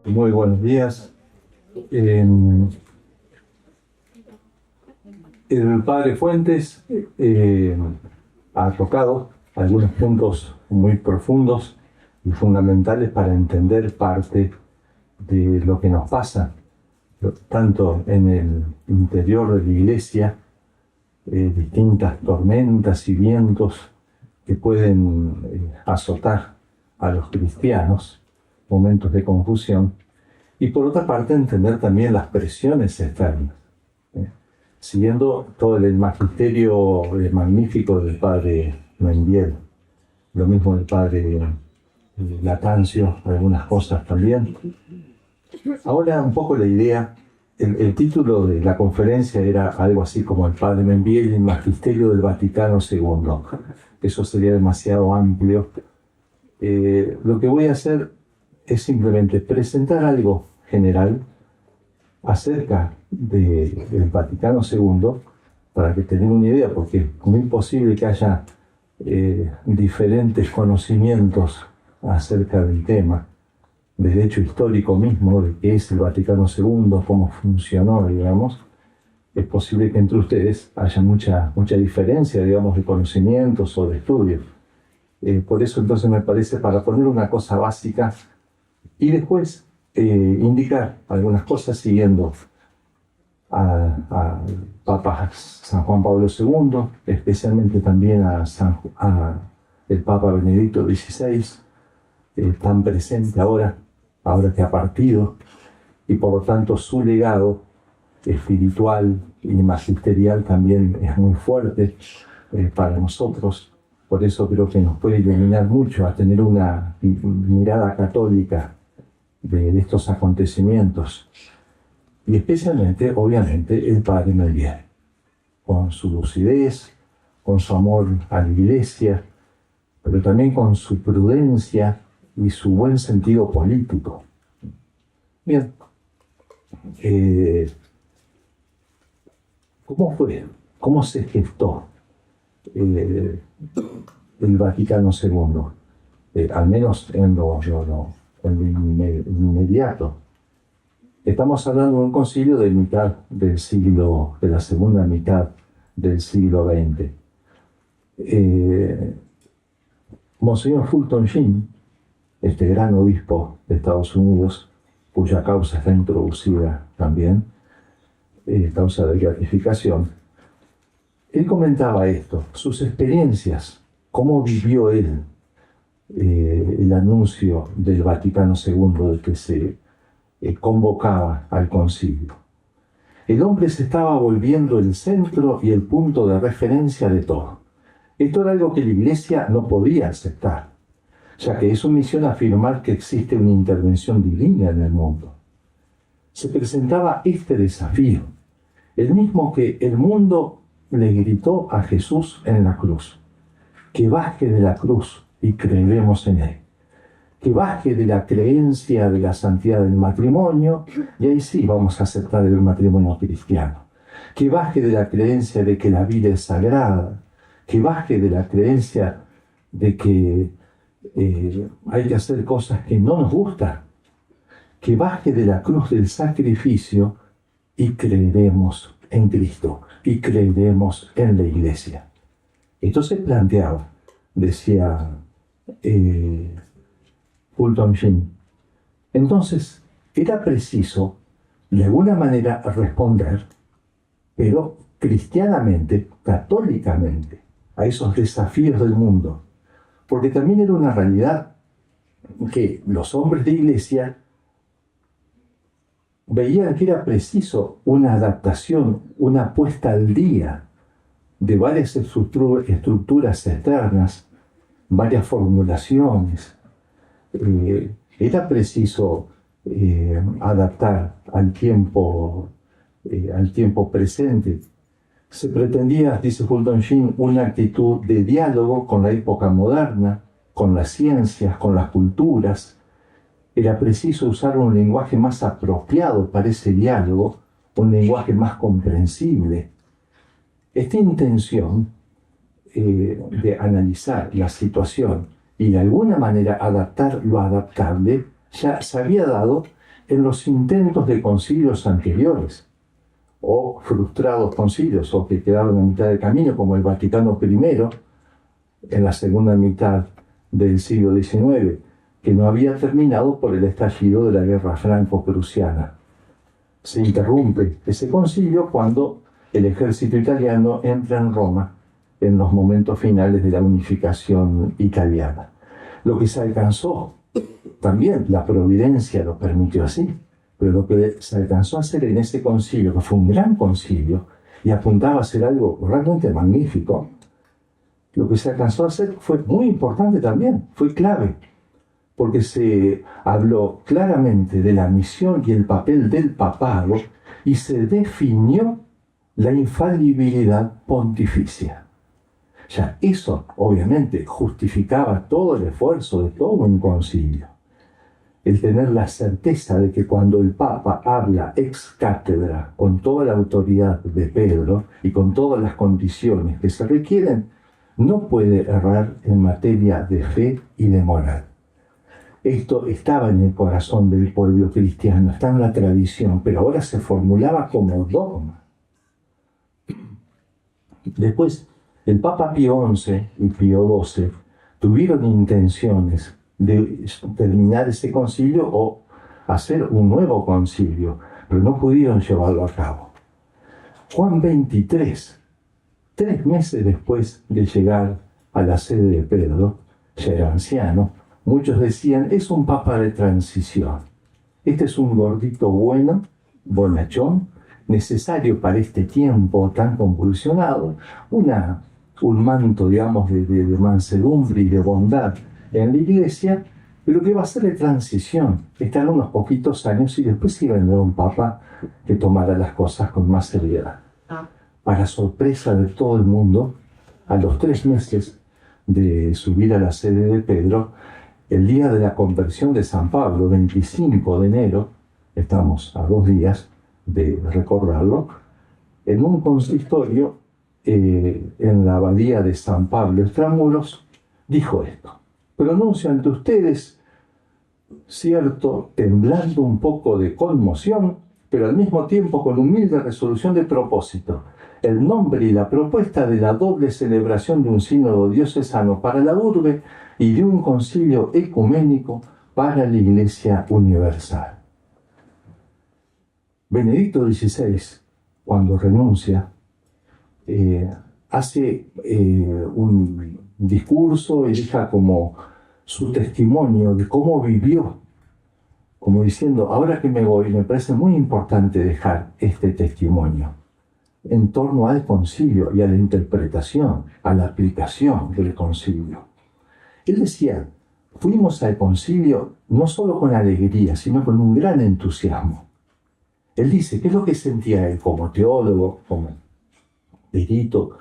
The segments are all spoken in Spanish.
Muy buenos días. El padre Fuentes ha tocado algunos puntos muy profundos y fundamentales para entender parte de lo que nos pasa, tanto en el interior de la iglesia, distintas tormentas y vientos que pueden azotar a los cristianos, momentos de confusión, y por otra parte entender también las presiones externas. Siguiendo todo el magisterio magnífico del padre Mendiel, lo mismo del padre Latancio, algunas cosas también. Ahora un poco la idea, el título de la conferencia era algo así como el padre Mendiel y el magisterio del Vaticano II. Eso sería demasiado amplio. Lo que voy a hacer es simplemente presentar algo general acerca del Vaticano II, para que tengan una idea, porque es muy posible que haya diferentes conocimientos acerca del tema, del hecho histórico mismo, de qué es el Vaticano II, cómo funcionó, digamos. Es posible que entre ustedes haya mucha diferencia, digamos, de conocimientos o de estudios. Por eso entonces me parece, para poner una cosa básica y después indicar algunas cosas siguiendo al Papa San Juan Pablo II, especialmente también a el Papa Benedicto XVI, tan presente ahora que ha partido, y por lo tanto su legado espiritual y magisterial también es muy fuerte para nosotros. Por eso creo que nos puede iluminar mucho a tener una mirada católica de estos acontecimientos. Y especialmente, obviamente, el padre Mendiel, con su lucidez, con su amor a la iglesia, pero también con su prudencia y su buen sentido político. Bien, ¿cómo fue? ¿Cómo se gestó el Vaticano II? Al menos en lo inmediato. Estamos hablando de un concilio de la segunda mitad del siglo XX. Monseñor Fulton Sheen, este gran obispo de Estados Unidos, cuya causa está introducida también, causa de beatificación, él comentaba esto, sus experiencias, cómo vivió él el anuncio del Vaticano II, de que se convocaba al concilio. El hombre se estaba volviendo el centro y el punto de referencia de todo. Esto era algo que la Iglesia no podía aceptar, ya que es su misión afirmar que existe una intervención divina en el mundo. Se presentaba este desafío, el mismo que el mundo le gritó a Jesús en la cruz: que baje de la cruz y creeremos en él. Que baje de la creencia de la santidad del matrimonio, y ahí sí vamos a aceptar el matrimonio cristiano. Que baje de la creencia de que la vida es sagrada, que baje de la creencia de que hay que hacer cosas que no nos gustan, que baje de la cruz del sacrificio y creeremos en Cristo, y creeremos en la Iglesia. Esto se planteaba, decía Fulton Sheen. Entonces, era preciso, de alguna manera, responder, pero cristianamente, católicamente, a esos desafíos del mundo. Porque también era una realidad que los hombres de iglesia veían que era preciso una adaptación, una puesta al día de varias estructuras externas, varias formulaciones. Era preciso adaptar al tiempo presente. Se pretendía, dice Fulton Sheen, una actitud de diálogo con la época moderna, con las ciencias, con las culturas. Era preciso usar un lenguaje más apropiado para ese diálogo, un lenguaje más comprensible. Esta intención de analizar la situación y de alguna manera adaptar lo adaptable ya se había dado en los intentos de concilios anteriores, o frustrados concilios, o que quedaron a mitad de camino, como el Vaticano I, en la segunda mitad del siglo XIX, que no había terminado por el estallido de la Guerra Franco-Prusiana. Se interrumpe ese concilio cuando el ejército italiano entra en Roma en los momentos finales de la unificación italiana. Lo que se alcanzó, también la providencia lo permitió así, pero lo que se alcanzó a hacer en ese concilio, que fue un gran concilio, y apuntaba a ser algo realmente magnífico, lo que se alcanzó a hacer fue muy importante también, fue clave, porque se habló claramente de la misión y el papel del papado y se definió la infalibilidad pontificia. Ya eso, obviamente, justificaba todo el esfuerzo de todo un concilio. El tener la certeza de que cuando el Papa habla ex cátedra, con toda la autoridad de Pedro y con todas las condiciones que se requieren, no puede errar en materia de fe y de moral. Esto estaba en el corazón del pueblo cristiano, está en la tradición, pero ahora se formulaba como dogma. Después, el Papa Pío XI y Pío XII tuvieron intenciones de terminar ese concilio o hacer un nuevo concilio, pero no pudieron llevarlo a cabo. Juan XXIII, 3 meses después de llegar a la sede de Pedro, ya era anciano, muchos decían, es un papa de transición. Este es un gordito bueno, bonachón, necesario para este tiempo tan convulsionado, un manto, digamos, de mansedumbre y de bondad en la iglesia, pero que va a ser de transición. Estará unos poquitos años y después iba a vendrá un papa que tomara las cosas con más seriedad. Para sorpresa de todo el mundo, a los 3 meses de subir a la sede de Pedro, el día de la conversión de San Pablo, 25 de enero, estamos a 2 días de recordarlo, en un consistorio en la abadía de San Pablo Extramuros, dijo esto: pronuncio ante ustedes, cierto, temblando un poco de conmoción, pero al mismo tiempo con humilde resolución de propósito, el nombre y la propuesta de la doble celebración de un sínodo diocesano para la urbe y de un concilio ecuménico para la Iglesia Universal. Benedicto XVI, cuando renuncia, hace un discurso y deja como su testimonio de cómo vivió, como diciendo, ahora que me voy, me parece muy importante dejar este testimonio en torno al concilio y a la interpretación, a la aplicación del concilio. Él decía, fuimos al concilio no solo con alegría, sino con un gran entusiasmo. Él dice, ¿qué es lo que sentía él como teólogo, como perito?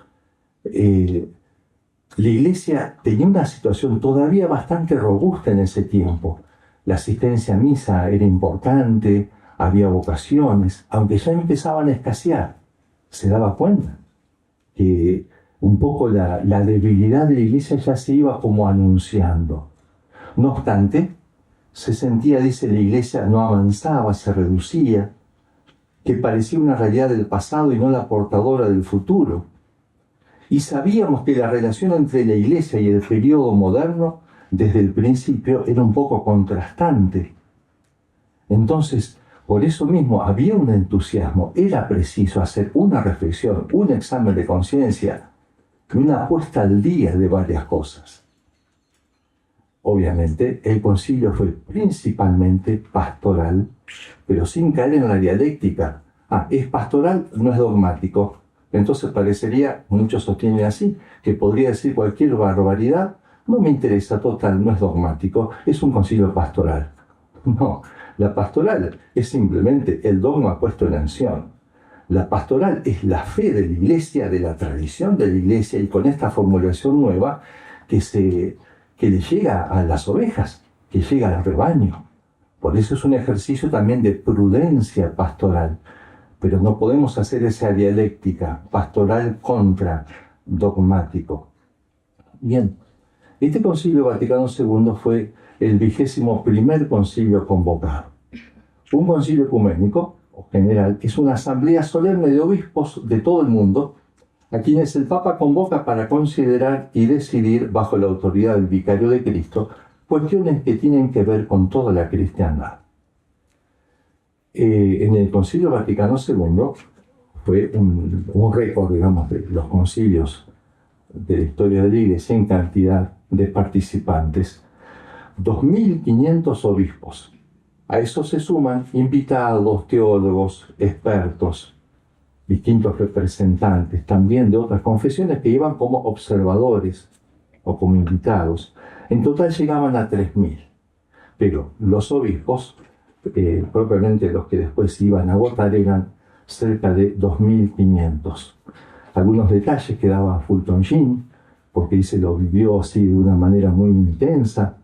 La iglesia tenía una situación todavía bastante robusta en ese tiempo. La asistencia a misa era importante, había vocaciones, aunque ya empezaban a escasear. Se daba cuenta que un poco la debilidad de la iglesia ya se iba como anunciando. No obstante, se sentía, dice, la iglesia no avanzaba, se reducía, que parecía una realidad del pasado y no la portadora del futuro. Y sabíamos que la relación entre la iglesia y el periodo moderno, desde el principio, era un poco contrastante. Entonces, por eso mismo había un entusiasmo, era preciso hacer una reflexión, un examen de conciencia y una puesta al día de varias cosas. Obviamente, el concilio fue principalmente pastoral, pero sin caer en la dialéctica. Es pastoral, no es dogmático. Entonces parecería, muchos sostienen así, que podría decir cualquier barbaridad, no me interesa, total, no es dogmático, es un concilio pastoral. No, la pastoral es simplemente el dogma puesto en acción. La pastoral es la fe de la iglesia, de la tradición de la iglesia, y con esta formulación nueva que le llega a las ovejas, que llega al rebaño. Por eso es un ejercicio también de prudencia pastoral. Pero no podemos hacer esa dialéctica pastoral contra dogmático. Bien, este Concilio Vaticano II fue el 21º concilio convocado. Un concilio ecuménico, o general, es una asamblea solemne de obispos de todo el mundo, a quienes el Papa convoca para considerar y decidir, bajo la autoridad del Vicario de Cristo, cuestiones que tienen que ver con toda la cristiandad. En el Concilio Vaticano II fue un récord, digamos, de los concilios de la historia de la Iglesia en cantidad de participantes. 2.500 obispos. A eso se suman invitados, teólogos, expertos, distintos representantes también de otras confesiones que iban como observadores o como invitados. En total llegaban a 3.000. Pero los obispos, propiamente los que después iban a votar, eran cerca de 2.500. Algunos detalles que daba Fulton Sheen, porque él se lo vivió así de una manera muy intensa.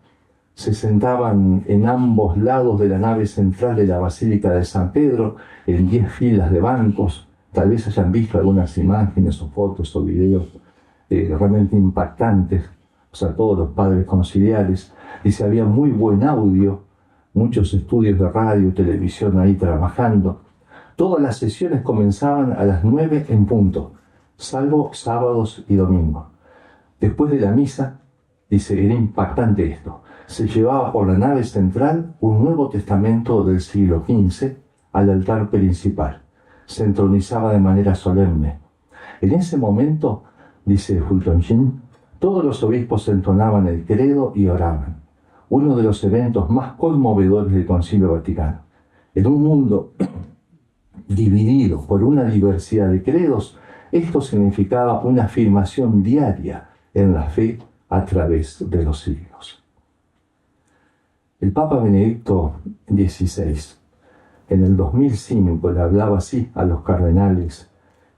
Se sentaban en ambos lados de la nave central de la Basílica de San Pedro, en 10 filas de bancos. Tal vez hayan visto algunas imágenes o fotos o videos realmente impactantes. O sea, todos los padres conciliares. Dice, había muy buen audio, muchos estudios de radio y televisión ahí trabajando. Todas las sesiones comenzaban a las 9 en punto, salvo sábados y domingos. Después de la misa, dice, era impactante esto. Se llevaba por la nave central un Nuevo Testamento del siglo XV al altar principal. Se entronizaba de manera solemne. En ese momento, dice Fulton Sheen, todos los obispos entonaban el credo y oraban. Uno de los eventos más conmovedores del Concilio Vaticano. En un mundo dividido por una diversidad de credos, esto significaba una afirmación diaria en la fe a través de los siglos. El Papa Benedicto XVI, en el 2005, le hablaba así a los cardenales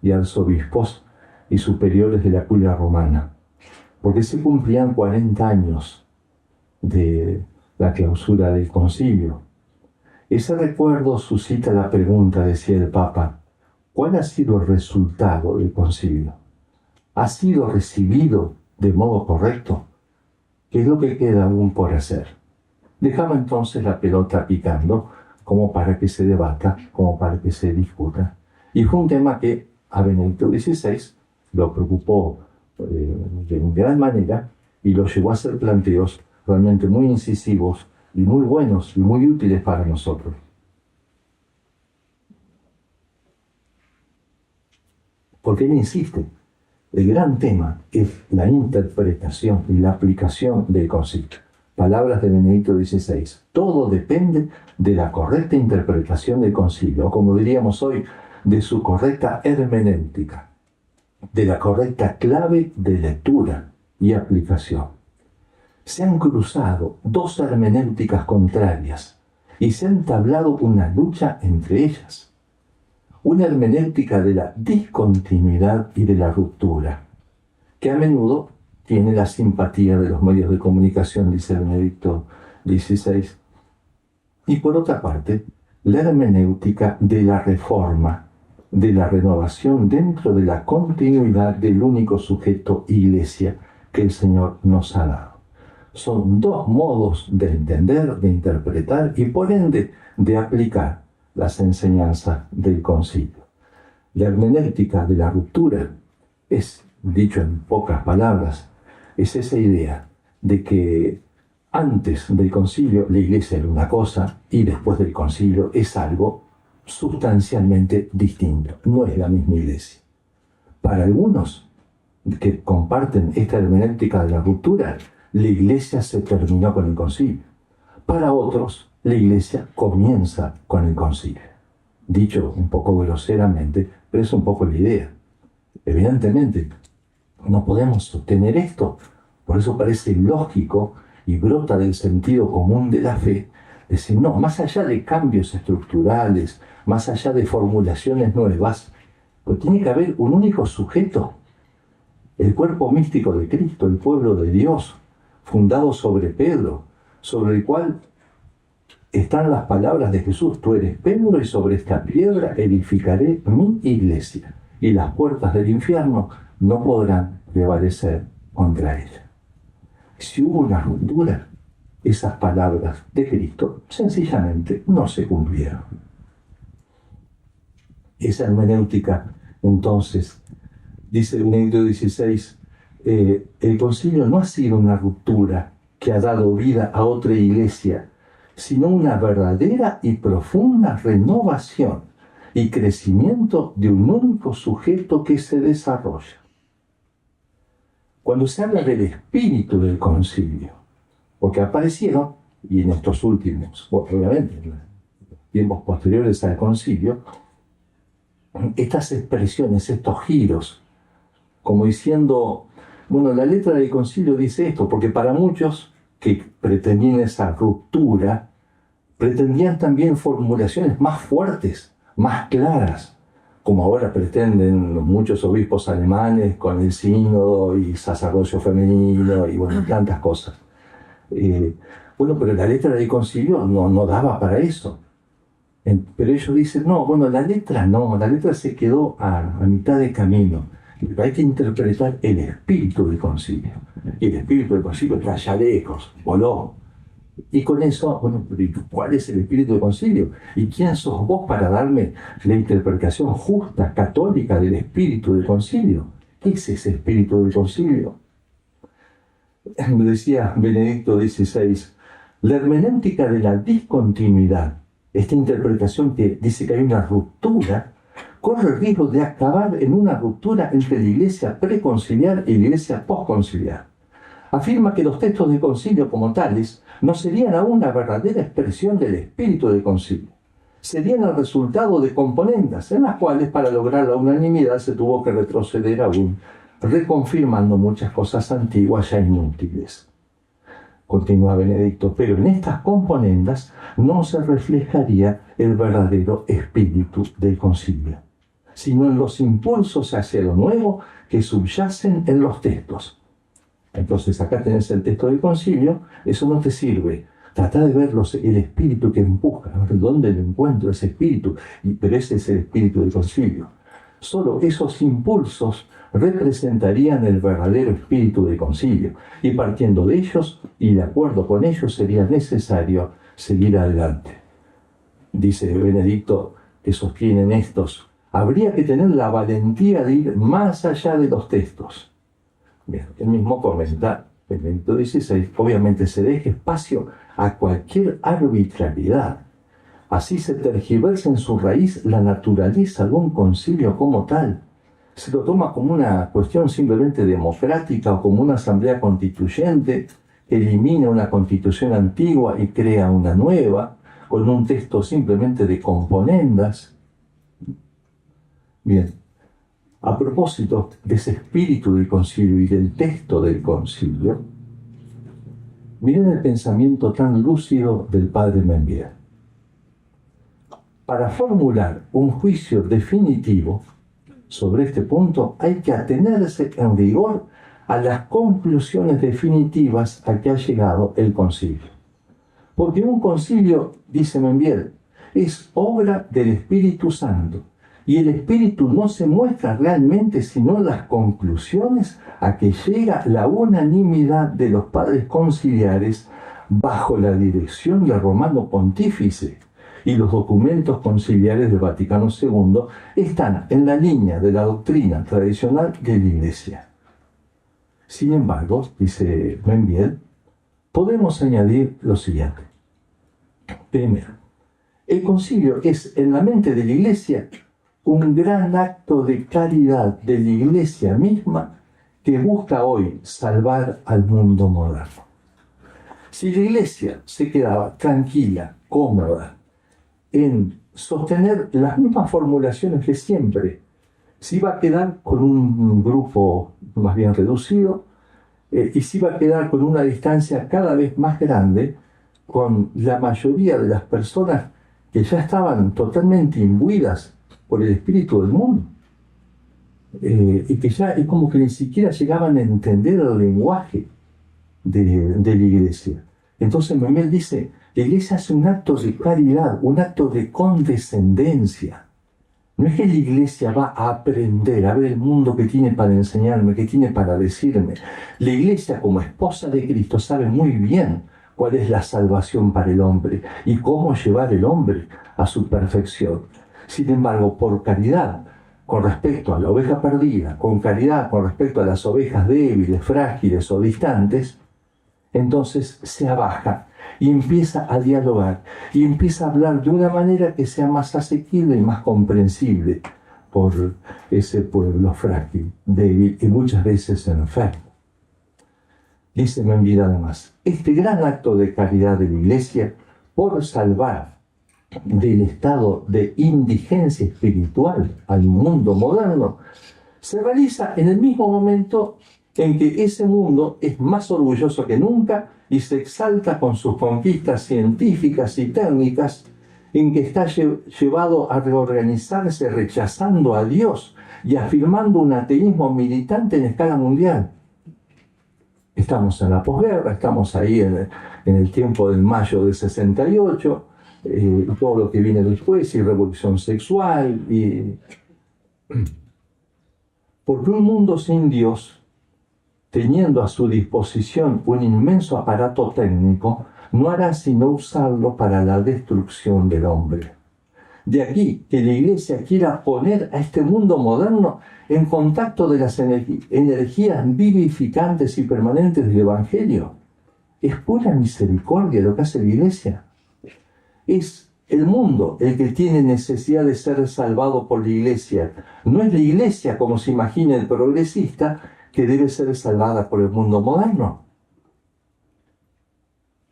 y arzobispos y superiores de la curia romana, porque se cumplían 40 años de la clausura del concilio. Ese recuerdo suscita la pregunta, decía el Papa, ¿cuál ha sido el resultado del concilio? ¿Ha sido recibido de modo correcto? ¿Qué es lo que queda aún por hacer? Dejaba entonces la pelota picando, como para que se debata, como para que se discuta. Y fue un tema que a Benedicto XVI lo preocupó de gran manera y lo llevó a hacer planteos realmente muy incisivos y muy buenos y muy útiles para nosotros. Porque él insiste, el gran tema es la interpretación y la aplicación del concilio. Palabras de Benedicto XVI. Todo depende de la correcta interpretación del concilio, o como diríamos hoy, de su correcta hermenéutica, de la correcta clave de lectura y aplicación. Se han cruzado dos hermenéuticas contrarias y se ha entablado una lucha entre ellas. Una hermenéutica de la discontinuidad y de la ruptura, que a menudo tiene la simpatía de los medios de comunicación, dice Benedicto XVI. Y por otra parte, la hermenéutica de la reforma, de la renovación dentro de la continuidad del único sujeto Iglesia que el Señor nos ha dado. Son dos modos de entender, de interpretar y por ende de aplicar las enseñanzas del concilio. La hermenéutica de la ruptura es, dicho en pocas palabras, es esa idea de que antes del concilio la Iglesia era una cosa y después del concilio es algo sustancialmente distinto. No es la misma Iglesia. Para algunos que comparten esta hermenéutica de la ruptura, la Iglesia se terminó con el concilio. Para otros, la Iglesia comienza con el concilio. Dicho un poco groseramente, pero es un poco la idea. Evidentemente, no podemos sostener esto. Por eso parece lógico y brota del sentido común de la fe, decir, no, más allá de cambios estructurales, más allá de formulaciones nuevas, pues tiene que haber un único sujeto, el cuerpo místico de Cristo, el pueblo de Dios, fundado sobre Pedro, sobre el cual están las palabras de Jesús, tú eres Pedro y sobre esta piedra edificaré mi iglesia, y las puertas del infierno no podrán prevalecer contra ella. Si hubo una ruptura, esas palabras de Cristo sencillamente no se cumplieron. Esa hermenéutica, entonces, dice Benedicto XVI, el concilio no ha sido una ruptura que ha dado vida a otra iglesia, sino una verdadera y profunda renovación y crecimiento de un único sujeto que se desarrolla. Cuando se habla del espíritu del concilio, porque aparecieron, y en estos últimos, obviamente, en los tiempos posteriores al concilio, estas expresiones, estos giros, como diciendo, bueno, la letra del concilio dice esto, porque para muchos que pretendían esa ruptura, pretendían también formulaciones más fuertes, más claras, como ahora pretenden muchos obispos alemanes con el sínodo y sacerdocio femenino y bueno, tantas cosas. Bueno, pero la letra del concilio no daba para eso. Pero ellos dicen, no, bueno, la letra se quedó a mitad de camino. Hay que interpretar el espíritu del concilio. Y el espíritu del concilio trae lejos, voló. Y con eso, bueno, ¿cuál es el espíritu del concilio? ¿Y quién sos vos para darme la interpretación justa, católica del espíritu del concilio? ¿Qué es ese espíritu del concilio? Decía Benedicto XVI, la hermenéutica de la discontinuidad, esta interpretación que dice que hay una ruptura, corre el riesgo de acabar en una ruptura entre la iglesia preconciliar y la iglesia postconciliar. Afirma que los textos del concilio como tales no serían aún la verdadera expresión del espíritu del concilio. Serían el resultado de componendas en las cuales para lograr la unanimidad se tuvo que retroceder aún, reconfirmando muchas cosas antiguas ya inútiles. Continúa Benedicto, pero en estas componendas no se reflejaría el verdadero espíritu del concilio, sino en los impulsos hacia lo nuevo que subyacen en los textos. Entonces acá tenés el texto del concilio, eso no te sirve. Trata de ver el espíritu que empuja, a ver dónde lo encuentro ese espíritu, pero ese es el espíritu del concilio. Solo esos impulsos representarían el verdadero espíritu del concilio, y partiendo de ellos y de acuerdo con ellos sería necesario seguir adelante. Dice Benedicto, que sostienen estos, habría que tener la valentía de ir más allá de los textos. Bien, él mismo comenta, Benedicto XVI, obviamente se deja espacio a cualquier arbitrariedad. Así se tergiversa en su raíz la naturaleza de un concilio como tal. Se lo toma como una cuestión simplemente democrática o como una asamblea constituyente que elimina una constitución antigua y crea una nueva, con un texto simplemente de componendas. Bien, a propósito de ese espíritu del concilio y del texto del concilio, miren el pensamiento tan lúcido del padre Membier. Para formular un juicio definitivo sobre este punto hay que atenerse en rigor a las conclusiones definitivas a que ha llegado el concilio. Porque un concilio, dice Membier, es obra del Espíritu Santo, y el Espíritu no se muestra realmente sino en las conclusiones a que llega la unanimidad de los padres conciliares bajo la dirección del Romano Pontífice, y los documentos conciliares del Vaticano II están en la línea de la doctrina tradicional de la Iglesia. Sin embargo, dice Membier, podemos añadir lo siguiente. Primero, el concilio es en la mente de la Iglesia un gran acto de caridad de la Iglesia misma que busca hoy salvar al mundo moderno. Si la Iglesia se quedaba tranquila, cómoda, en sostener las mismas formulaciones de siempre, se iba a quedar con un grupo más bien reducido y se iba a quedar con una distancia cada vez más grande con la mayoría de las personas que ya estaban totalmente imbuidas por el espíritu del mundo y que ya es como que ni siquiera llegaban a entender el lenguaje de la Iglesia. Entonces Membier dice, la Iglesia hace un acto de caridad, un acto de condescendencia. No es que la Iglesia va a aprender a ver el mundo que tiene para enseñarme, que tiene para decirme. La Iglesia, como esposa de Cristo, sabe muy bien cuál es la salvación para el hombre y cómo llevar el hombre a su perfección. Sin embargo, por caridad con respecto a la oveja perdida, con caridad con respecto a las ovejas débiles, frágiles o distantes, entonces se abaja y empieza a dialogar y empieza a hablar de una manera que sea más asequible y más comprensible por ese pueblo frágil, débil y muchas veces enfermo. Dice Membiel además, este gran acto de caridad de la Iglesia por salvar del estado de indigencia espiritual al mundo moderno se realiza en el mismo momento en que ese mundo es más orgulloso que nunca y se exalta con sus conquistas científicas y técnicas, en que está llevado a reorganizarse rechazando a Dios y afirmando un ateísmo militante en escala mundial. Estamos en la posguerra, estamos ahí en el tiempo del mayo del 68, todo lo que viene después, y revolución sexual, porque un mundo sin Dios, teniendo a su disposición un inmenso aparato técnico, no hará sino usarlo para la destrucción del hombre. De aquí que la Iglesia quiera poner a este mundo moderno en contacto de las energías vivificantes y permanentes del Evangelio. Es pura misericordia lo que hace la Iglesia. Es el mundo el que tiene necesidad de ser salvado por la Iglesia. No es la Iglesia, como se imagina el progresista, que debe ser salvada por el mundo moderno.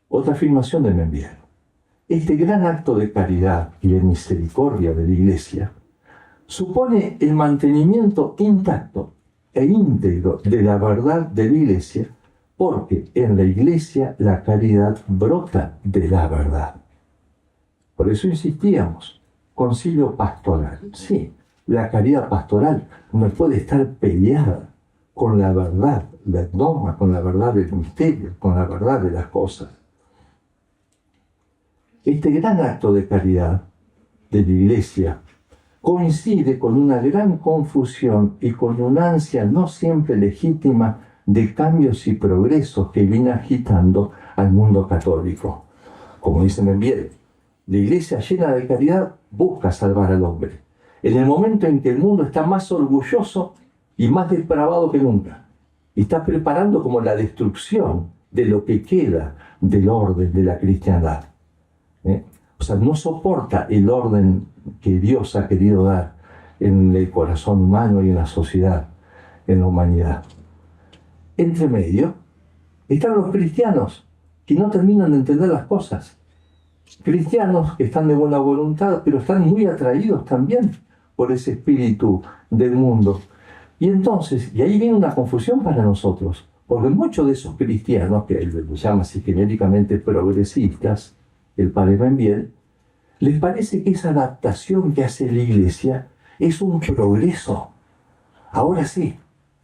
Otra afirmación de Membiel. Este gran acto de caridad y de misericordia de la Iglesia supone el mantenimiento intacto e íntegro de la verdad de la Iglesia, porque en la Iglesia la caridad brota de la verdad. Por eso insistíamos, concilio pastoral. Sí, la caridad pastoral no puede estar peleada con la verdad del dogma, con la verdad del misterio, con la verdad de las cosas. Este gran acto de caridad de la Iglesia coincide con una gran confusión y con una ansia no siempre legítima de cambios y progresos que viene agitando al mundo católico. Como dice Membiel, la Iglesia llena de caridad busca salvar al hombre, en el momento en que el mundo está más orgulloso y más depravado que nunca, y está preparando como la destrucción de lo que queda del orden de la cristiandad. O sea, no soporta el orden que Dios ha querido dar en el corazón humano y en la sociedad, en la humanidad. Entre medio están los cristianos que no terminan de entender las cosas. Cristianos que están de buena voluntad, pero están muy atraídos también por ese espíritu del mundo. Y entonces, y ahí viene una confusión para nosotros, porque muchos de esos cristianos, que él los llama así genéricamente progresistas, el padre Membiel, les parece que esa adaptación que hace la Iglesia es un progreso. Ahora sí,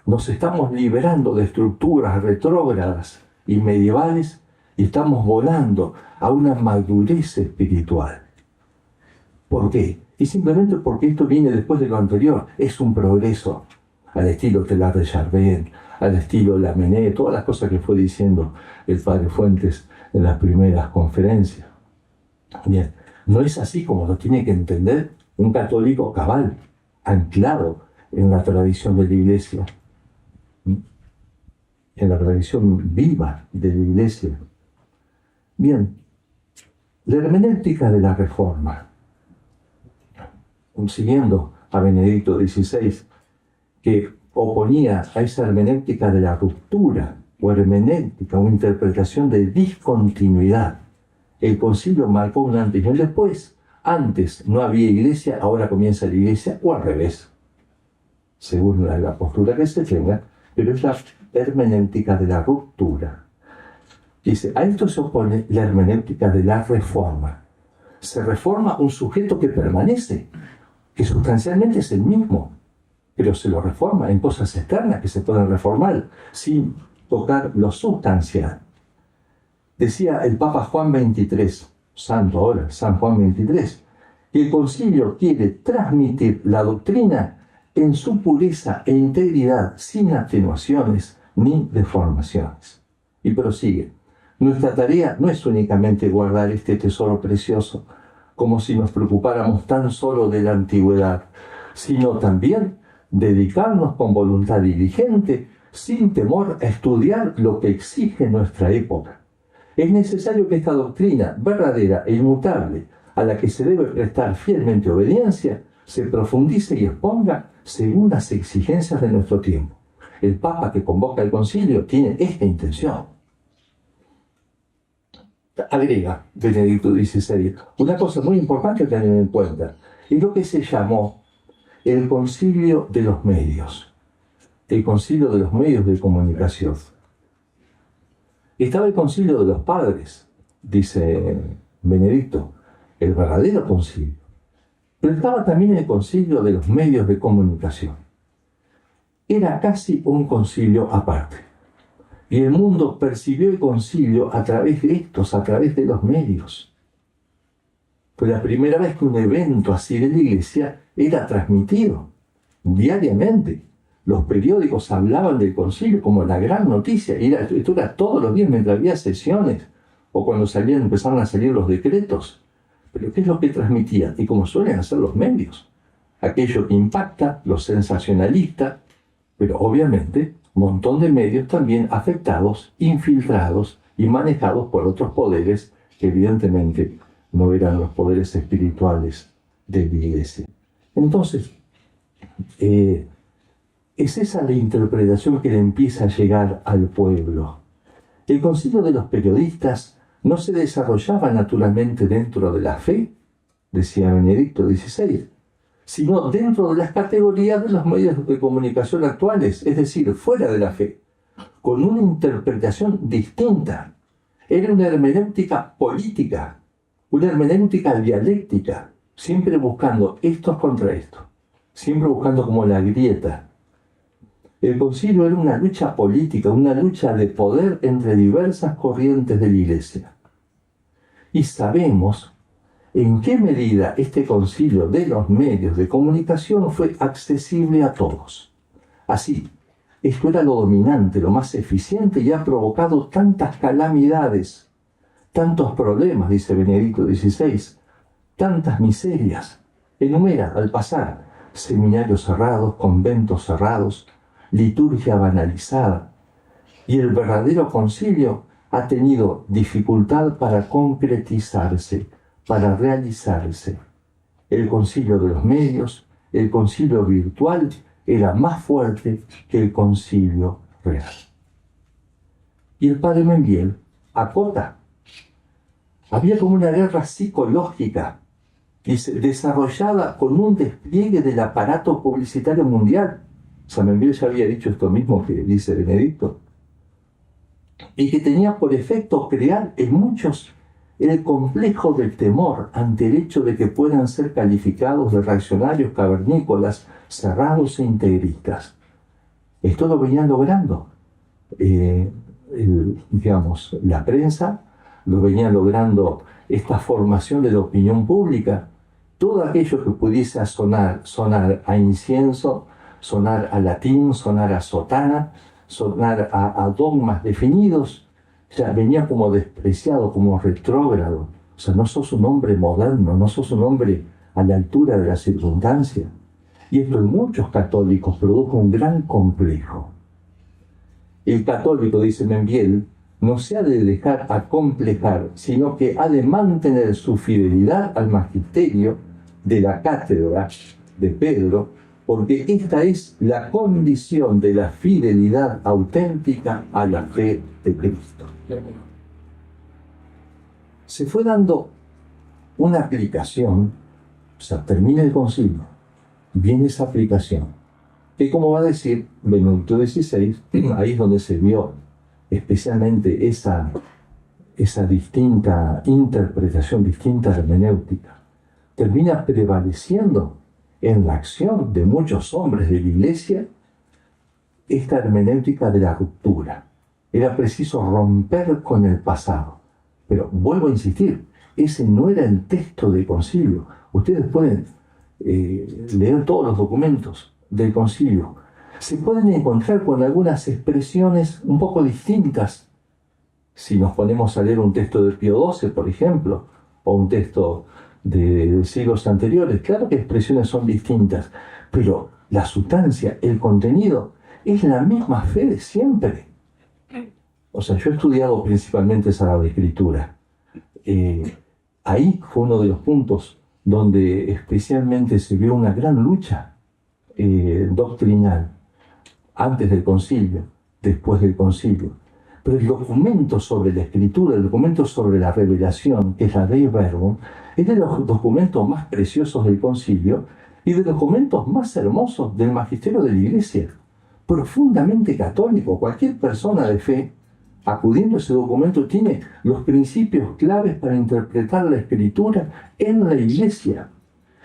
nos estamos liberando de estructuras retrógradas y medievales y estamos volando a una madurez espiritual. ¿Por qué? Y simplemente porque esto viene después de lo anterior. Es un progreso al estilo Teilhard de Chardin, al estilo Lamennais, todas las cosas que fue diciendo el padre Fuentes en las primeras conferencias. Bien, no es así como lo tiene que entender un católico cabal, anclado en la tradición de la Iglesia, en la tradición viva de la Iglesia. Bien, la hermenéutica de la Reforma, siguiendo a Benedicto XVI, que oponía a esa hermenéutica de la ruptura, o hermenéutica, o interpretación de discontinuidad. El concilio marcó un antes y un después. Antes no había iglesia, ahora comienza la iglesia, o al revés, según la postura que se tenga, pero es la hermenéutica de la ruptura. Dice, a esto se opone la hermenéutica de la reforma. Se reforma un sujeto que permanece, que sustancialmente es el mismo, pero se lo reforma en cosas externas que se pueden reformar sin tocar lo sustancial. Decía el Papa Juan XXIII, santo ahora, San Juan XXIII, que el concilio quiere transmitir la doctrina en su pureza e integridad, sin atenuaciones ni deformaciones. Y prosigue, Nuestra tarea no es únicamente guardar este tesoro precioso, como si nos preocupáramos tan solo de la antigüedad, sino también dedicarnos con voluntad diligente, sin temor, a estudiar lo que exige nuestra época. Es necesario que esta doctrina verdadera e inmutable, a la que se debe prestar fielmente obediencia, se profundice y exponga según las exigencias de nuestro tiempo. El Papa que convoca el concilio tiene esta intención. Agrega Benedicto XVI una cosa muy importante a tener en cuenta, es lo que se llamó el concilio de los medios, el concilio de los medios de comunicación. Estaba el concilio de los padres, dice Benedicto, el verdadero concilio, pero estaba también el concilio de los medios de comunicación. Era casi un concilio aparte. Y el mundo percibió el concilio a través de estos, a través de los medios. Fue la primera vez que un evento así de la Iglesia era transmitido diariamente. Los periódicos hablaban del concilio como la gran noticia. Esto era todos los días mientras había sesiones o cuando empezaron a salir los decretos. Pero ¿qué es lo que transmitían? Y como suelen hacer los medios. Aquello que impacta, lo sensacionalista, pero obviamente un montón de medios también afectados, infiltrados y manejados por otros poderes que evidentemente no eran los poderes espirituales de la Iglesia. Entonces, es esa la interpretación que le empieza a llegar al pueblo. El concilio de los periodistas no se desarrollaba naturalmente dentro de la fe, decía Benedicto XVI, sino dentro de las categorías de los medios de comunicación actuales, es decir, fuera de la fe, con una interpretación distinta. Era una hermenéutica política, una hermenéutica dialéctica, siempre buscando estos contra estos, siempre buscando como la grieta. El concilio era una lucha política, una lucha de poder entre diversas corrientes de la Iglesia. Y sabemos en qué medida este concilio de los medios de comunicación fue accesible a todos. Así, esto era lo dominante, lo más eficiente y ha provocado tantas calamidades, tantos problemas, dice Benedicto XVI, tantas miserias. Enumera al pasar seminarios cerrados, conventos cerrados, liturgia banalizada. Y el verdadero concilio ha tenido dificultad para concretizarse, para realizarse. El concilio de los medios, el concilio virtual, era más fuerte que el concilio real. Y el padre Membiel acota. Había como una guerra psicológica desarrollada con un despliegue del aparato publicitario mundial. San Membiel ya había dicho esto mismo que dice Benedicto. Y que tenía por efecto crear en muchos el complejo del temor ante el hecho de que puedan ser calificados de reaccionarios cavernícolas, cerrados e integristas. Esto lo venían logrando, la prensa, lo venía logrando esta formación de la opinión pública, todo aquello que pudiese sonar a incienso, sonar a latín, sonar a sotana, sonar a dogmas definidos, o sea, venía como despreciado, como retrógrado. O sea, no sos un hombre moderno, no sos un hombre a la altura de la circunstancia. Y esto en muchos católicos produjo un gran complejo. El católico, dice Membiel, no se ha de dejar acomplejar, sino que ha de mantener su fidelidad al magisterio de la cátedra de Pedro, porque esta es la condición de la fidelidad auténtica a la fe de Cristo. Se fue dando una aplicación, o sea, termina el concilio, viene esa aplicación, que como va a decir Benedicto XVI, ahí es donde se vio especialmente esa distinta interpretación, distinta hermenéutica, termina prevaleciendo en la acción de muchos hombres de la Iglesia esta hermenéutica de la ruptura. Era preciso romper con el pasado. Pero vuelvo a insistir, ese no era el texto del concilio. Ustedes pueden leer todos los documentos del concilio. Se pueden encontrar con algunas expresiones un poco distintas. si nos ponemos a leer un texto de Pío XII, por ejemplo, o un texto de siglos anteriores, claro que expresiones son distintas, pero la sustancia, el contenido, es la misma fe de siempre. O sea, yo he estudiado principalmente Sagrada Escritura. Ahí fue uno de los puntos donde especialmente se vio una gran lucha doctrinal, antes del concilio, después del concilio. Pero el documento sobre la Escritura, el documento sobre la revelación, que es la Dei Verbum, es de los documentos más preciosos del concilio y de los documentos más hermosos del magisterio de la Iglesia. Profundamente católico. Cualquier persona de fe, acudiendo a ese documento, tiene los principios claves para interpretar la Escritura en la Iglesia.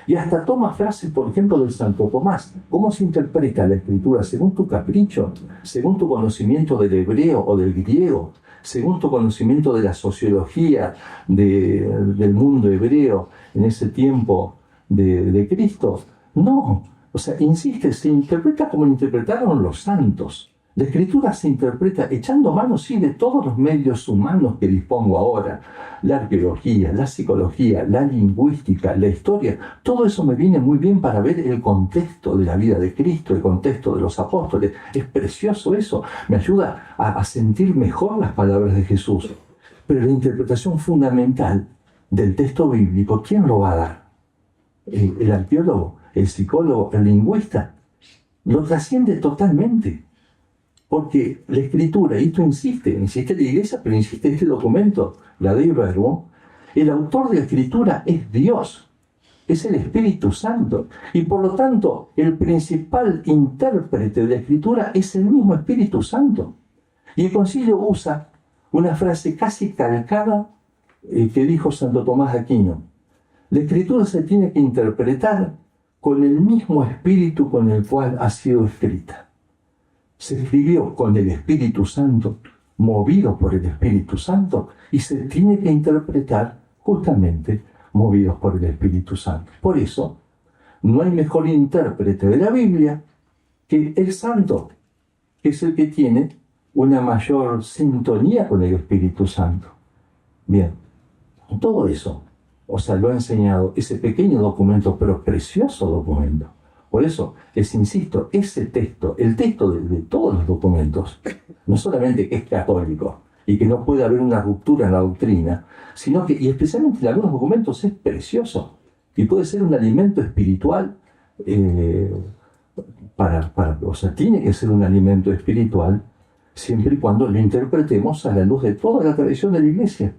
Y hasta toma frases, por ejemplo, del Santo Tomás. ¿Cómo se interpreta la Escritura? Según tu capricho, según tu conocimiento del hebreo o del griego, según tu conocimiento de la sociología del mundo hebreo en ese tiempo de Cristo. No, o sea, insiste, se interpreta como interpretaron los santos. La Escritura se interpreta echando mano, sí, de todos los medios humanos que dispongo ahora. La arqueología, la psicología, la lingüística, la historia. Todo eso me viene muy bien para ver el contexto de la vida de Cristo, el contexto de los apóstoles. Es precioso eso. Me ayuda a sentir mejor las palabras de Jesús. Pero la interpretación fundamental del texto bíblico, ¿quién lo va a dar? El arqueólogo, el psicólogo, el lingüista. Lo trasciende totalmente. Porque la Escritura, y esto insiste la Iglesia, pero insiste este documento, la Dei Verbum, el autor de la Escritura es Dios, es el Espíritu Santo, y por lo tanto el principal intérprete de la Escritura es el mismo Espíritu Santo. Y el Concilio usa una frase casi calcada que dijo Santo Tomás de Aquino. La Escritura se tiene que interpretar con el mismo espíritu con el cual ha sido escrita. Se escribió con el Espíritu Santo, movido por el Espíritu Santo, y se tiene que interpretar justamente movidos por el Espíritu Santo. Por eso, no hay mejor intérprete de la Biblia que el Santo, que es el que tiene una mayor sintonía con el Espíritu Santo. Bien, todo eso, o sea, lo ha enseñado ese pequeño documento, pero precioso documento. Por eso les insisto, ese texto, el texto de todos los documentos, no solamente que es católico y que no puede haber una ruptura en la doctrina, sino que, y especialmente en algunos documentos, es precioso y puede ser un alimento espiritual o sea, tiene que ser un alimento espiritual siempre y cuando lo interpretemos a la luz de toda la tradición de la Iglesia.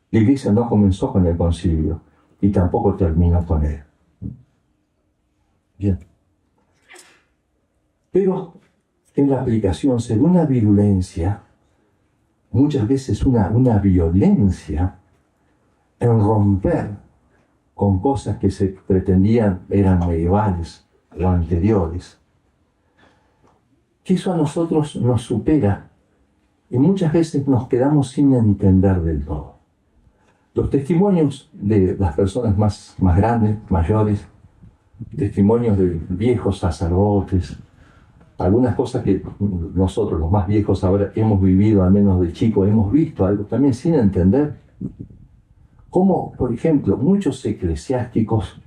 La Iglesia no comenzó con el concilio y tampoco terminó con él. Bien. Pero en la aplicación se ve una virulencia, muchas veces una violencia en romper con cosas que se pretendían eran medievales o anteriores. Que eso a nosotros nos supera y muchas veces nos quedamos sin entender del todo. Los testimonios de las personas más grandes, mayores, testimonios de viejos sacerdotes, algunas cosas que nosotros, los más viejos ahora, hemos vivido, al menos de chico, hemos visto algo también sin entender. Como, por ejemplo, muchos eclesiásticos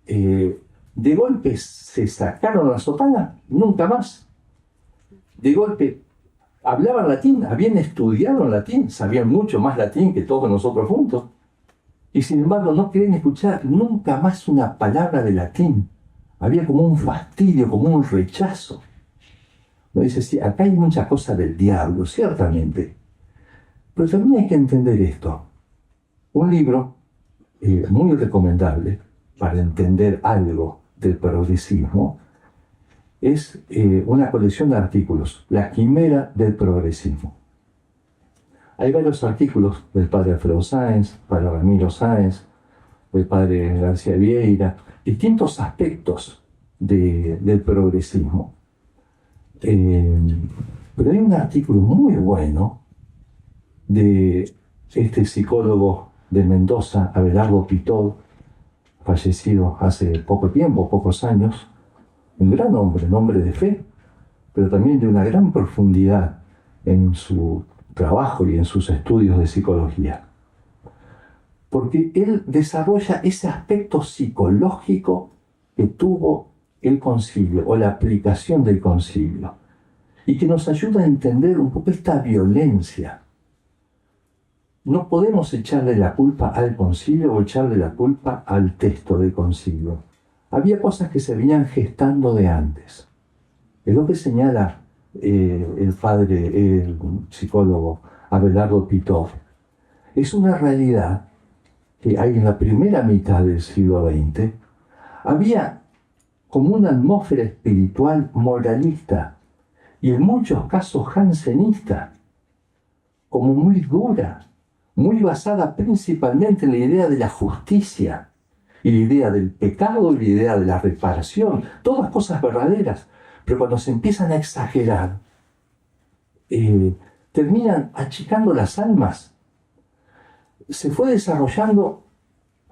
de golpe se sacaron la sotana, nunca más. De golpe hablaban latín, habían estudiado latín, sabían mucho más latín que todos nosotros juntos. Y sin embargo no querían escuchar nunca más una palabra de latín. Había como un fastidio, como un rechazo. Me dice, sí, acá hay mucha cosa del diablo, ciertamente. Pero también hay que entender esto. Un libro muy recomendable para entender algo del progresismo es una colección de artículos, La Quimera del Progresismo. Hay varios artículos del padre Alfredo Sáenz, padre Ramiro Sáenz, del padre García Vieira, distintos aspectos del progresismo. Pero hay un artículo muy bueno de este psicólogo de Mendoza, Abelardo Pitol, fallecido hace poco tiempo, pocos años, un hombre de fe, pero también de una gran profundidad en su trabajo y en sus estudios de psicología. Porque él desarrolla ese aspecto psicológico que tuvo el concilio o la aplicación del concilio y que nos ayuda a entender un poco esta violencia. No podemos echarle la culpa al concilio o echarle la culpa al texto del concilio. Había cosas que se venían gestando de antes. Es lo que señala el padre, el psicólogo Abelardo Pitov. Es una realidad que hay en la primera mitad del siglo XX. Había como una atmósfera espiritual moralista y en muchos casos jansenista, como muy dura, muy basada principalmente en la idea de la justicia y la idea del pecado y la idea de la reparación, todas cosas verdaderas, pero cuando se empiezan a exagerar, terminan achicando las almas. Se fue desarrollando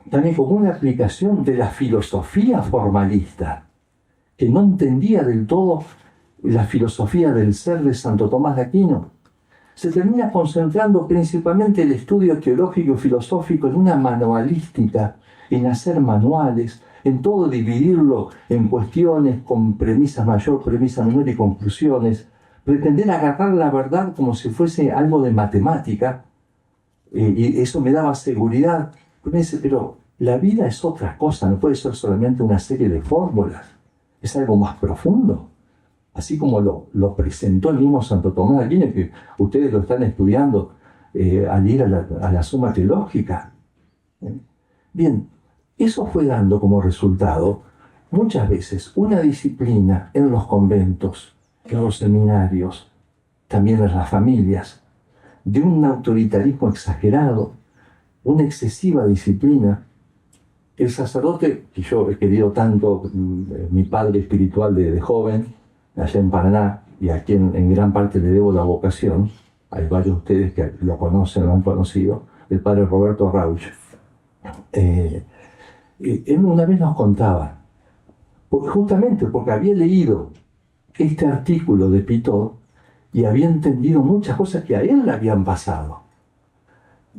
también como una aplicación de la filosofía formalista, que no entendía del todo la filosofía del ser de Santo Tomás de Aquino. Se termina concentrando principalmente el estudio teológico y filosófico en una manualística, en hacer manuales, en todo dividirlo en cuestiones con premisa mayor, premisa menor y conclusiones, pretender agarrar la verdad como si fuese algo de matemática, y eso me daba seguridad. Pero me dice, pero la vida es otra cosa, no puede ser solamente una serie de fórmulas, es algo más profundo. Así como lo presentó el mismo Santo Tomás de Aquino, que ustedes lo están estudiando al ir a la Suma Teológica. Bien, eso fue dando como resultado muchas veces una disciplina en los conventos, en los seminarios, también en las familias, de un autoritarismo exagerado, una excesiva disciplina. El sacerdote, que yo he querido tanto, mi padre espiritual de joven, allá en Paraná, y a quien en gran parte le debo la vocación, hay varios de ustedes que lo conocen, lo han conocido, el padre Roberto Rauch. Él una vez nos contaba, justamente porque había leído este artículo de Pitov y había entendido muchas cosas que a él le habían pasado.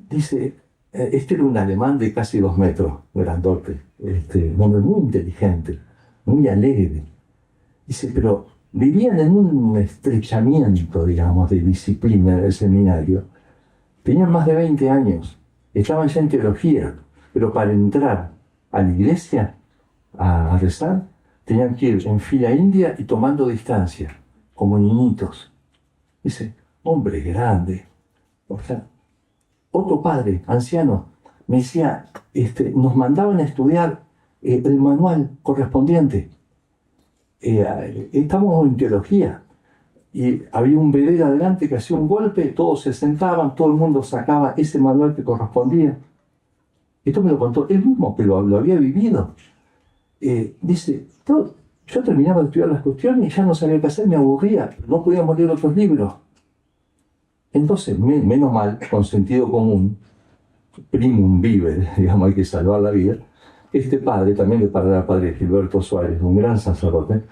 Dice, este era un alemán de casi 2 metros, grandote, un hombre muy inteligente, muy alegre. Dice, pero vivían en un estrechamiento, digamos, de disciplina en el seminario. Tenían más de 20 años, estaban ya en teología, pero para entrar a la iglesia a rezar, tenían que ir en fila india y tomando distancia, como niñitos. Dice, hombre grande. O sea, otro padre, anciano, me decía, nos mandaban a estudiar el manual correspondiente. Estamos en teología y había un vedero adelante que hacía un golpe, todos se sentaban, todo el mundo sacaba ese manual que correspondía. Esto me lo contó él mismo, que lo había vivido. Dice, yo terminaba de estudiar las cuestiones y ya no sabía qué hacer, me aburría, no podíamos leer otros libros. Entonces, menos mal, con sentido común, primum vive, digamos, hay que salvar la vida. Este padre, también el padre Gilberto Suárez, un gran sacerdote,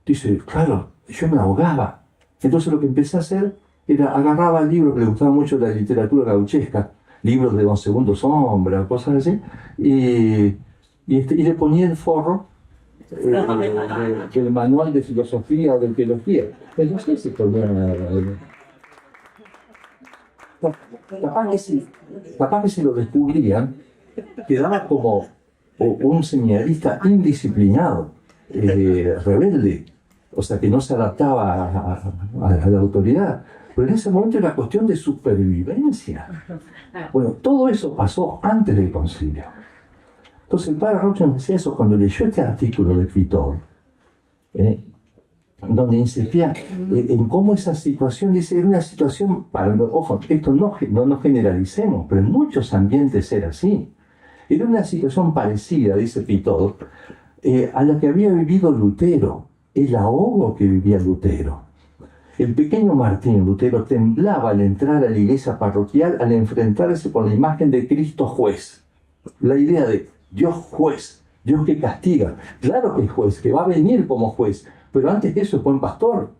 dice, claro, yo me ahogaba. Entonces lo que empecé a hacer era, agarraba libros que le gustaba mucho la literatura gauchesca, libros de Don Segundo Sombra, cosas así, y le ponía el forro del manual de filosofía o de teología. Entonces se ponía... Capaz que si lo descubrían, quedaba como un seminarista indisciplinado, rebelde, o sea, que no se adaptaba a la autoridad. Pero en ese momento era cuestión de supervivencia. Bueno, todo eso pasó antes del concilio. Entonces el padre Rocha nos decía eso cuando leyó este artículo de Pitov, donde insistía en cómo esa situación, dice, era una situación, ojo, esto no generalicemos, pero en muchos ambientes era así. Era una situación parecida, dice Pitov, a la que había vivido Lutero, el ahogo que vivía Lutero. El pequeño Martín Lutero temblaba al entrar a la iglesia parroquial al enfrentarse con la imagen de Cristo juez. La idea de Dios juez, Dios que castiga. Claro que es juez, que va a venir como juez, pero antes que eso es buen pastor.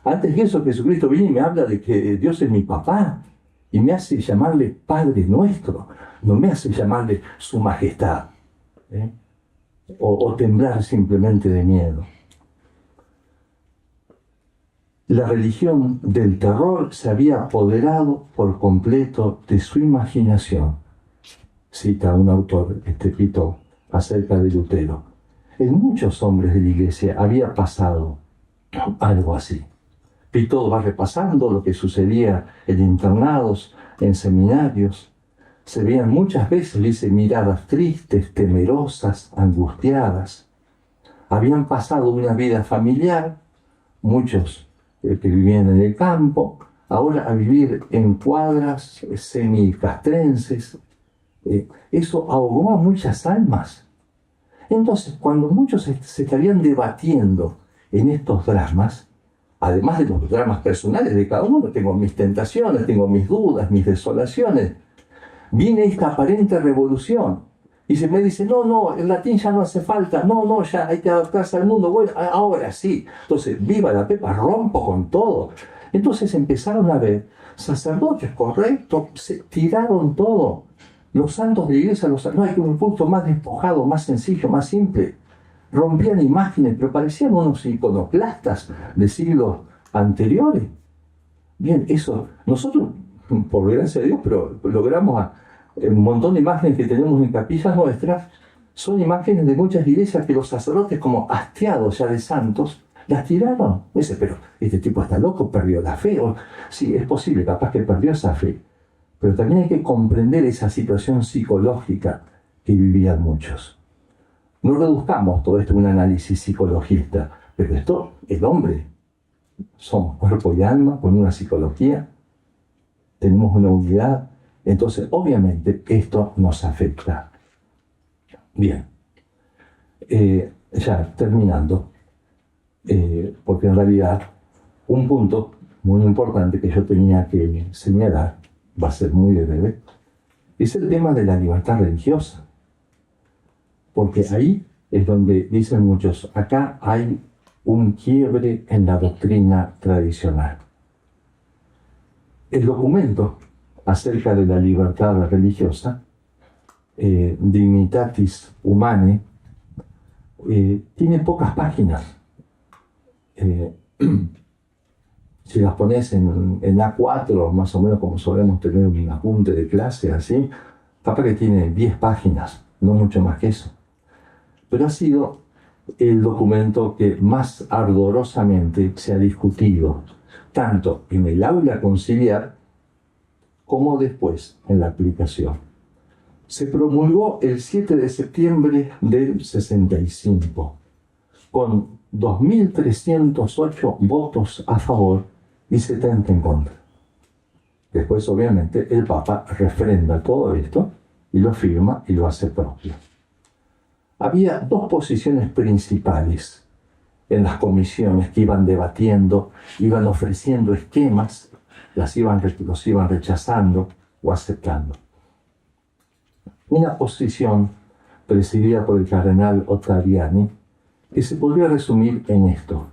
Antes que eso, Jesucristo viene y me habla de que Dios es mi papá y me hace llamarle Padre Nuestro, no me hace llamarle Su Majestad, ¿eh? o temblar simplemente de miedo. La religión del terror se había apoderado por completo de su imaginación, cita un autor, Pito, acerca de Lutero. En muchos hombres de la iglesia había pasado algo así. Pito va repasando lo que sucedía en internados, en seminarios. Se veían muchas veces, dice, miradas tristes, temerosas, angustiadas. Habían pasado una vida familiar, muchos que vivían en el campo, ahora a vivir en cuadras semicastrenses. Eso ahogó a muchas almas. Entonces, cuando muchos se estarían debatiendo en estos dramas, además de los dramas personales de cada uno, tengo mis tentaciones, tengo mis dudas, mis desolaciones, viene esta aparente revolución. Y se me dice, no, el latín ya no hace falta, no, ya hay que adaptarse al mundo, bueno, ahora sí. Entonces, viva la pepa, rompo con todo. Entonces empezaron a ver sacerdotes correctos, se tiraron todo. Los santos de la iglesia, no hay un culto más despojado, más sencillo, más simple. Rompían imágenes, pero parecían unos iconoclastas de siglos anteriores. Bien, eso, nosotros, por gracia de Dios, pero logramos un montón de imágenes que tenemos en capillas nuestras, son imágenes de muchas iglesias que los sacerdotes, como hastiados ya de santos, las tiraron. Dice, pero este tipo está loco, perdió la fe. Sí, es posible, capaz que perdió esa fe. Pero también hay que comprender esa situación psicológica que vivían muchos. No reduzcamos todo esto a un análisis psicologista, pero esto, el hombre, somos cuerpo y alma con una psicología, tenemos una unidad, entonces obviamente esto nos afecta. Bien, ya terminando, porque en realidad un punto muy importante que yo tenía que señalar, va a ser muy breve, es el tema de la libertad religiosa. Porque ahí es donde dicen muchos, acá hay un quiebre en la doctrina tradicional. El documento acerca de la libertad religiosa, Dignitatis Humanae, tiene pocas páginas. Si las pones en A4, más o menos como solemos tener un apunte de clase, así, capaz que tiene 10 páginas, no mucho más que eso. Pero ha sido el documento que más ardorosamente se ha discutido, tanto en el aula conciliar como después en la aplicación. Se promulgó el 7 de septiembre del 65, con 2.308 votos a favor y 70 en contra. Después, obviamente, el Papa refrenda todo esto y lo firma y lo hace propio. Había dos posiciones principales en las comisiones que iban debatiendo, iban ofreciendo esquemas, los iban rechazando o aceptando. Una posición presidida por el cardenal Ottaviani que se podría resumir en esto.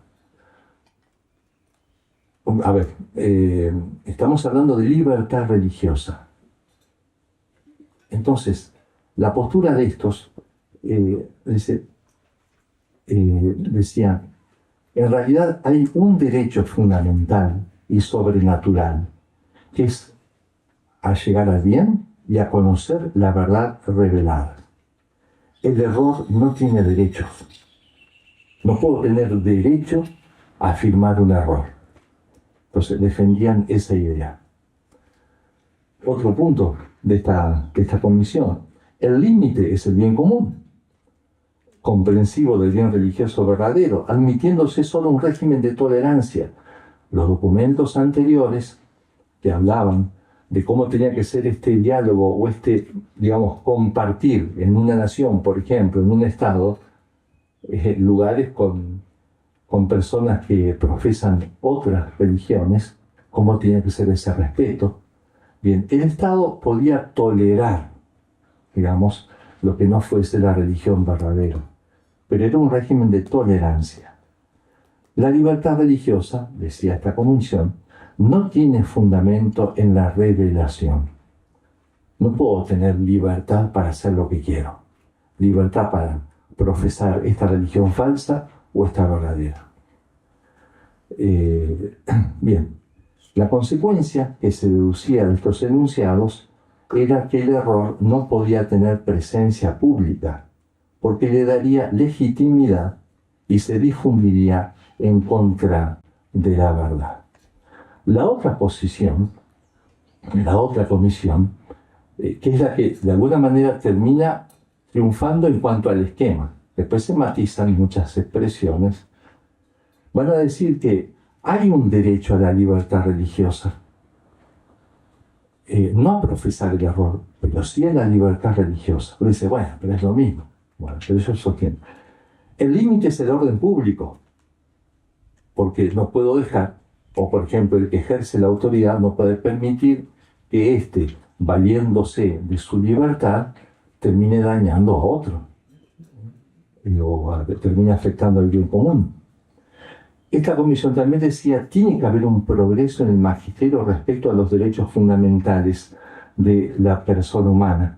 A ver, estamos hablando de libertad religiosa. Entonces, la postura de estos decía, en realidad hay un derecho fundamental y sobrenatural, que es a llegar al bien y a conocer la verdad revelada. El error no tiene derechos. No puedo tener derecho a afirmar un error. Entonces defendían esa idea. Otro punto de esta comisión, el límite es el bien común, comprensivo del bien religioso verdadero, admitiéndose solo un régimen de tolerancia. Los documentos anteriores que hablaban de cómo tenía que ser este diálogo o compartir en una nación, por ejemplo, en un estado, lugares con personas que profesan otras religiones, cómo tiene que ser ese respeto. Bien, el Estado podía tolerar, lo que no fuese la religión verdadera, pero era un régimen de tolerancia. La libertad religiosa, decía esta comisión, no tiene fundamento en la revelación. No puedo tener libertad para hacer lo que quiero, libertad para profesar esta religión falsa o esta verdadera. Bien, la consecuencia que se deducía de estos enunciados era que el error no podía tener presencia pública, porque le daría legitimidad y se difundiría en contra de la verdad. La otra posición, la otra comisión, que es la que de alguna manera termina triunfando en cuanto al esquema, después se matizan muchas expresiones, van a decir que hay un derecho a la libertad religiosa, no a profesar el error, pero sí a la libertad religiosa. Uno dice, bueno, pero es lo mismo. Bueno, pero yo sostengo. El límite es el orden público, porque no puedo dejar, o por ejemplo, el que ejerce la autoridad no puede permitir que éste, valiéndose de su libertad, termine dañando a otro, o termine afectando al bien común. Esta comisión también decía, tiene que haber un progreso en el magisterio respecto a los derechos fundamentales de la persona humana,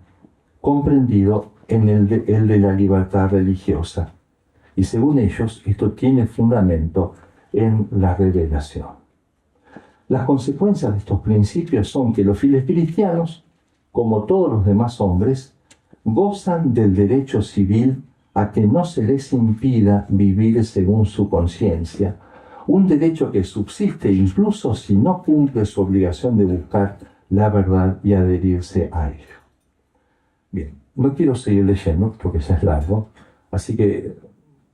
comprendido en el de la libertad religiosa. Y según ellos, esto tiene fundamento en la revelación. Las consecuencias de estos principios son que los fieles cristianos, como todos los demás hombres, gozan del derecho civil a que no se les impida vivir según su conciencia, un derecho que subsiste incluso si no cumple su obligación de buscar la verdad y adherirse a ello. Bien, no quiero seguir leyendo porque ya es largo, así que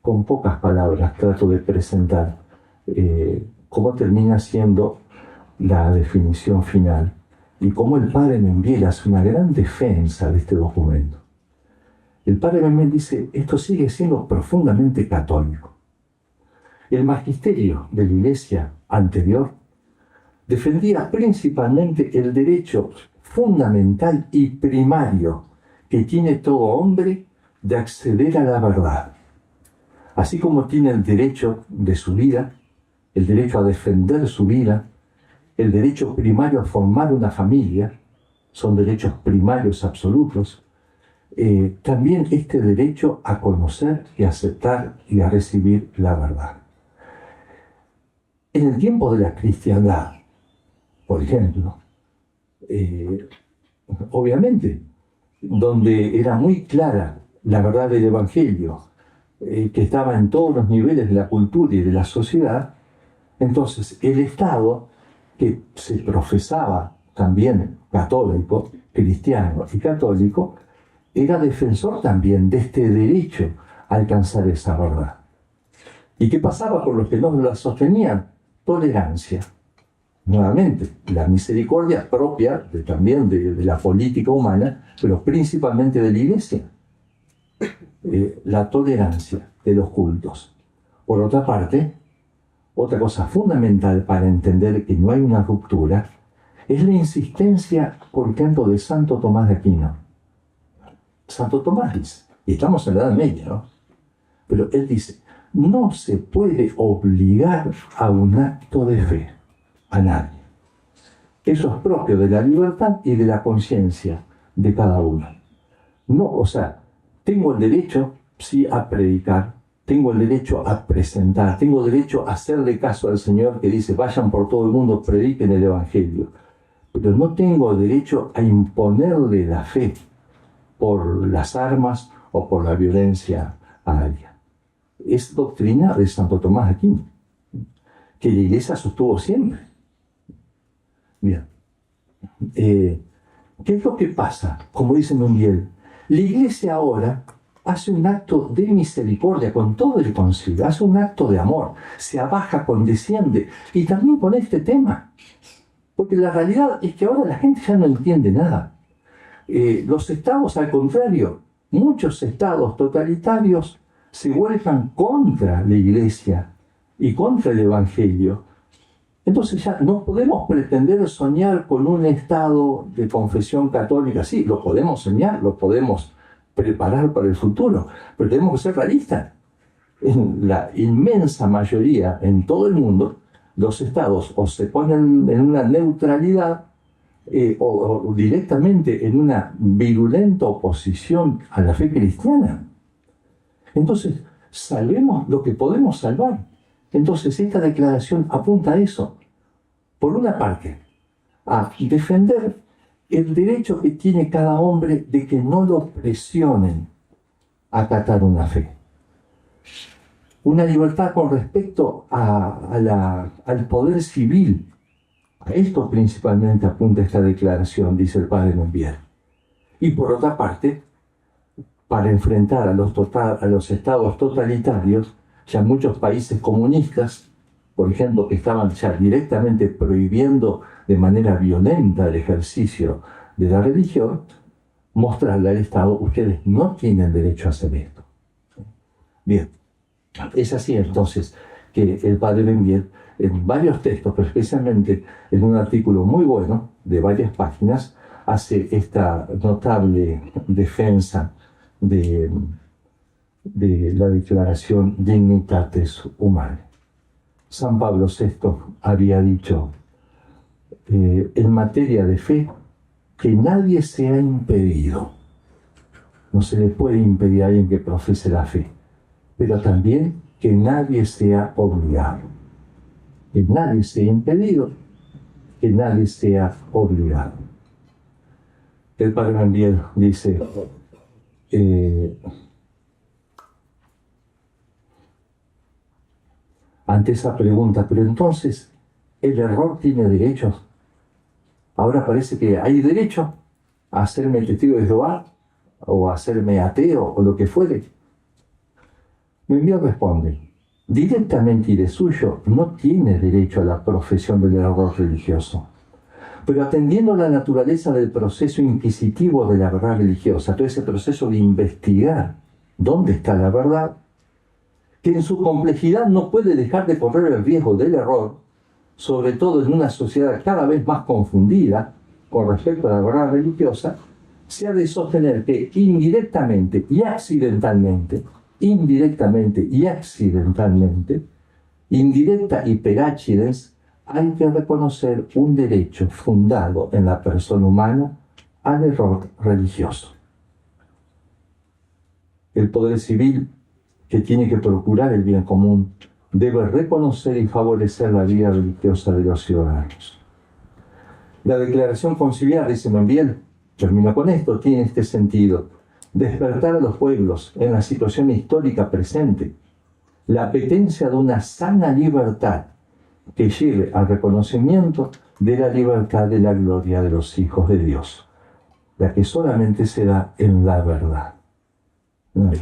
con pocas palabras trato de presentar cómo termina siendo la definición final y cómo el padre Membiel hace una gran defensa de este documento. El padre Membiel dice, esto sigue siendo profundamente católico. El magisterio de la Iglesia anterior defendía principalmente el derecho fundamental y primario que tiene todo hombre de acceder a la verdad. Así como tiene el derecho de su vida, el derecho a defender su vida, el derecho primario a formar una familia, son derechos primarios absolutos, también este derecho a conocer y aceptar y a recibir la verdad. En el tiempo de la cristiandad, por ejemplo, obviamente, donde era muy clara la verdad del Evangelio, que estaba en todos los niveles de la cultura y de la sociedad, entonces el Estado, que se profesaba también católico, cristiano y católico, era defensor también de este derecho a alcanzar esa verdad. ¿Y qué pasaba con los que no la sostenían? Tolerancia. Nuevamente, la misericordia propia también de la política humana, pero principalmente de la Iglesia. La tolerancia de los cultos. Por otra parte, otra cosa fundamental para entender que no hay una ruptura es la insistencia, por ejemplo, de Santo Tomás de Aquino. Santo Tomás dice, y estamos en la Edad Media, ¿no? Pero él dice, no se puede obligar a un acto de fe a nadie. Eso es propio de la libertad y de la conciencia de cada uno. No, o sea, tengo el derecho, sí, a predicar, tengo el derecho a presentar, tengo derecho a hacerle caso al Señor que dice, vayan por todo el mundo, prediquen el Evangelio. Pero no tengo derecho a imponerle la fe por las armas o por la violencia a alguien. Es doctrina de Santo Tomás de Aquino, que la Iglesia sostuvo siempre. Bien. ¿Qué es lo que pasa? Como dice Membiel, la Iglesia ahora hace un acto de misericordia con todo el concilio, hace un acto de amor, se abaja, condesciende, y también con este tema. Porque la realidad es que ahora la gente ya no entiende nada. Los estados, al contrario, muchos estados totalitarios se vuelcan contra la Iglesia y contra el Evangelio. Entonces ya no podemos pretender soñar con un estado de confesión católica. Sí, lo podemos soñar, lo podemos preparar para el futuro, pero tenemos que ser realistas. en la inmensa mayoría, en todo el mundo, los estados o se ponen en una neutralidad o directamente en una virulenta oposición a la fe cristiana. Entonces, salvemos lo que podemos salvar. Entonces, esta declaración apunta a eso. Por una parte, a defender el derecho que tiene cada hombre de que no lo presionen a acatar una fe. Una libertad con respecto al poder civil. A esto principalmente apunta esta declaración, dice el padre Membier. Y por otra parte, para enfrentar a los estados totalitarios, ya muchos países comunistas, por ejemplo, que estaban ya directamente prohibiendo de manera violenta el ejercicio de la religión, mostrarle al Estado, ustedes no tienen derecho a hacer esto. Bien, es así entonces que el padre Membier, en varios textos, pero especialmente en un artículo muy bueno, de varias páginas, hace esta notable defensa de la declaración Dignitatis Humanae. San Pablo VI había dicho en materia de fe que nadie sea impedido. No se le puede impedir a alguien que profese la fe, pero también que nadie sea obligado. Que nadie sea impedido, que nadie sea obligado. El padre Membier dice, ante esa pregunta, pero entonces, ¿el error tiene derechos? Ahora parece que hay derecho a hacerme testigo de Jehová, o a hacerme ateo, o lo que fuere. Membier responde, directamente y de suyo, no tiene derecho a la profesión del error religioso. Pero atendiendo a la naturaleza del proceso inquisitivo de la verdad religiosa, todo ese proceso de investigar dónde está la verdad, que en su complejidad no puede dejar de correr el riesgo del error, sobre todo en una sociedad cada vez más confundida con respecto a la verdad religiosa, se ha de sostener que indirectamente y accidentalmente, indirecta y per accidens, hay que reconocer un derecho fundado en la persona humana al error religioso. El poder civil, que tiene que procurar el bien común, debe reconocer y favorecer la vida religiosa de los ciudadanos. La declaración conciliar, dice Membier, termino con esto, tiene este sentido: despertar a los pueblos en la situación histórica presente, la apetencia de una sana libertad que lleve al reconocimiento de la libertad de la gloria de los hijos de Dios, la que solamente se da en la verdad. No hay.